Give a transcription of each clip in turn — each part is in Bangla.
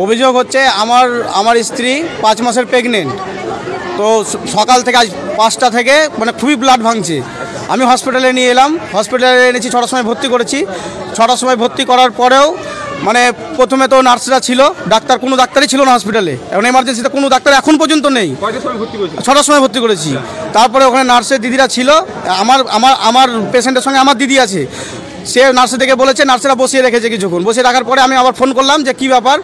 অভিযোগ হচ্ছে আমার স্ত্রী 5 মাসের প্রেগনেন্ট। তো সকাল থেকে আজ 5টা থেকে মানে খুবই ব্লাড ভাঙছে। আমি হসপিটালে নিয়ে এলাম, হসপিটালে এনেছি, 6টার সময় ভর্তি করেছি। 6টার সময় ভর্তি করার পরেও মানে প্রথমে তো নার্সরা ছিল, কোনো ডাক্তারই ছিল না হসপিটালে। এখন এমার্জেন্সিতে কোনো ডাক্তার এখন পর্যন্ত নেই। 6টার সময় ভর্তি করেছি। তারপরে ওখানে নার্সের দিদিরা ছিল, আমার পেশেন্টের সঙ্গে আমার দিদি আছে। সে নার্সে থেকে বলেছে, নার্সেরা বসিয়ে রেখেছে কিছুক্ষণ। বসিয়ে রাখার পরে আমি আবার ফোন করলাম যে কী ব্যাপার,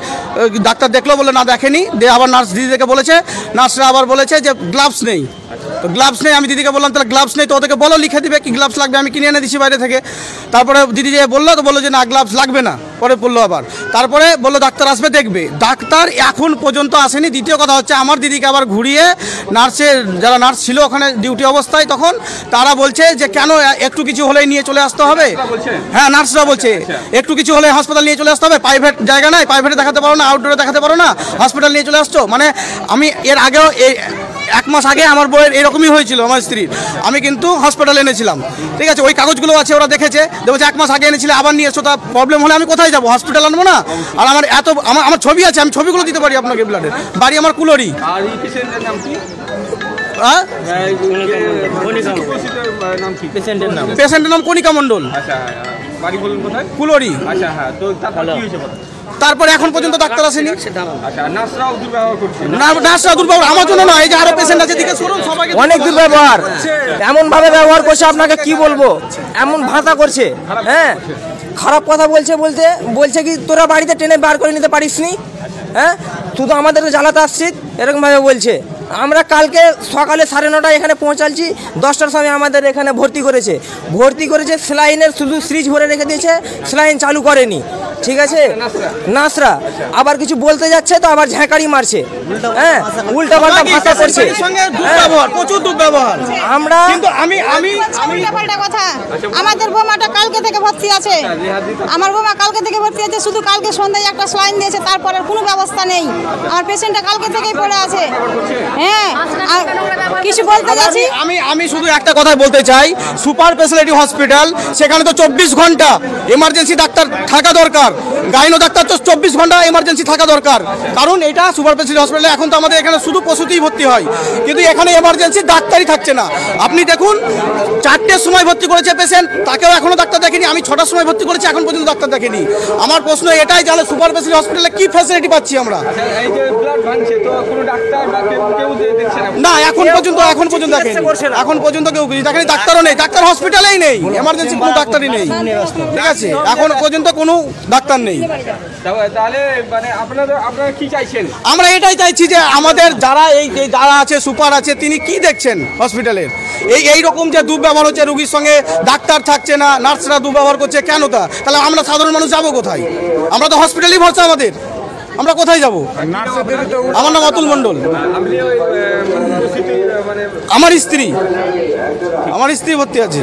ডাক্তার দেখলো, বলে না দেখেনি। দিয়ে আবার নার্স দিদিকে বলেছে, নার্সরা আবার বলেছে যে গ্লাভস নেই। তো গ্লাভস নেই, আমি দিদিকে বললাম তাহলে গ্লাভস নেই তো ওদেরকে বলো লিখে দিবে, কি গ্লাভস লাগবে, আমি কিনে এনে দিচ্ছি বাইরে থেকে। তারপরে দিদি যে বললো, তো বললো যে না গ্লাভস লাগবে না। পরে বললো আবার, তারপরে বললো ডাক্তার আসবে দেখবে। ডাক্তার এখন পর্যন্ত আসেনি। দ্বিতীয় কথা হচ্ছে, আমার দিদিকে আবার ঘুরিয়ে যারা নার্স ছিল ওখানে ডিউটি অবস্থায়, তখন তারা বলছে যে কেন একটু কিছু হলেই নিয়ে চলে আসতে হবে। হ্যাঁ, নার্সরা বলছে একটু কিছু হলে হাসপাতাল নিয়ে চলে আসতে হবে, প্রাইভেট জায়গা নাই, প্রাইভেটে দেখাতে পারো না, আউটডোরে দেখাতে পারো না, হসপিটাল নিয়ে চলে আসছো। মানে আমি এর আগেও 1 মাস আগে আমার বইয়ের এরকমই হয়েছিল, আমার স্ত্রীর। আমি কিন্তু হসপিটালে এনেছিলাম, ঠিক আছে, ওই কাগজগুলো আছে, ওরা দেখেছে, দেখো 1 মাস আগে এনেছিলে, আবার নিয়ে এসো। তা প্রবলেম হলে আমি কোথায় যাবো? হসপিটাল আনবো না? আর আমার ছবি আছে, আমি ছবিগুলো দিতে পারি আপনাকে ব্লাডের। বাড়ি আমার কুলরি। পেশেন্টের নাম কণিকা মণ্ডল, কুলরি। তারপরে এখন পর্যন্ত ডাক্তার আসেনি। নার্সরা দুর্ব্যবহার আমার জন্য না, এই যে আরো পেশেন্ট আছে দিকে শুনুন, সবাইকে অনেক দুর্ব্যবহার, এমন ভাবে ব্যবহার করছে, আপনাকে কি বলবো, এমন ভাষা করছে। হ্যাঁ, খারাপ কথা বলছে কি তোরা বাড়িতে টেনে বার করে নিতে পারিস নি? হ্যাঁ, শুধু আমাদের জ্বালাতে আসছিস, এরকমভাবে বলছে। আমরা কালকে সকালে 9:30 এখানে পৌঁছাচ্ছি, 10টার সময় আমাদের এখানে ভর্তি করেছে। স্যালাইনের শুধু সিরিজ ভরে রেখে দিয়েছে, স্যালাইন চালু করেনি। ঠিক আছে, নার্সরা আবার কিছু বলতে যাচ্ছে তো আবার ঝাঁকারি মারছে। হ্যাঁ, উল্টাপাল্টা ভাষা করছে, প্রচুর দুর্ব্যবহার। আমরা কিন্তু আমি উল্টাপাল্টা কথা। আমাদের বোমাটা কালকে থেকে ভর্তি আছে, আমার বোমা কালকে থেকে ভর্তি আছে, শুধু কালকে সন্ধ্যায় একটা স্যালাইন দিয়েছে, তারপরে কোনো ব্যবস্থা নেই। আমার পেশেন্টটা কালকে থেকেই পড়ে আছে। হ্যাঁ, কিছু বলতে যাচ্ছি, আমি শুধু একটা কথাই বলতে চাই, সুপার স্পেশালিটি হসপিটাল, সেখানে তো 24 ঘন্টা এমার্জেন্সি ডাক্তার থাকা দরকার। গাইনো ডাক্তার তো 24 ঘন্টা এমার্জেন্সি থাকা দরকার, কারণ এটা সুপার স্পেশালিটি হসপিটালে। এখন তো আমাদের এখানে শুধু প্রসূতিই ভর্তি হয়, কিন্তু এখানে এমার্জেন্সি ডাক্তারই থাকছে না। আপনি দেখুন, 4টের সময় ভর্তি করেছে পেশেন্ট, তাকেও এখনো ডাক্তার দেখেনি। আমি 6টার সময় ভর্তি করেছি, এখন পর্যন্ত ডাক্তার দেখেনি। আমার প্রশ্ন এটাই, জানে সুপার স্পেশালিটি হসপিটালে কি ফ্যাসিলিটি পাচ্ছি আমরা? না, এখন পর্যন্ত কেউ দেখেনি, ডাক্তারও নেই, ডাক্তার হসপিটালেই নেই, এমার্জেন্সি কোনো ডাক্তারই নেই। ঠিক আছে, এখন পর্যন্ত কোনো ডাক্তার নেই। আমরা এটাই চাইছি যে আমাদের যারা আছে, সুপার আছে, তিনি কি দেখছেন হসপিটালের? এই রকম যে দুর্ব্যবহার হচ্ছে, রোগীর সঙ্গে ডাক্তার থাকছে না, নার্সরা দুর্ব্যবহার করছে, কেন তা? তাহলে আমরা সাধারণ মানুষ যাবো কোথায়? আমরা তো হসপিটালই ভরসা আমাদের, আমরা কোথায় যাব? আমার নাম অতুল মণ্ডল। আমার স্ত্রী ভর্তি আছে।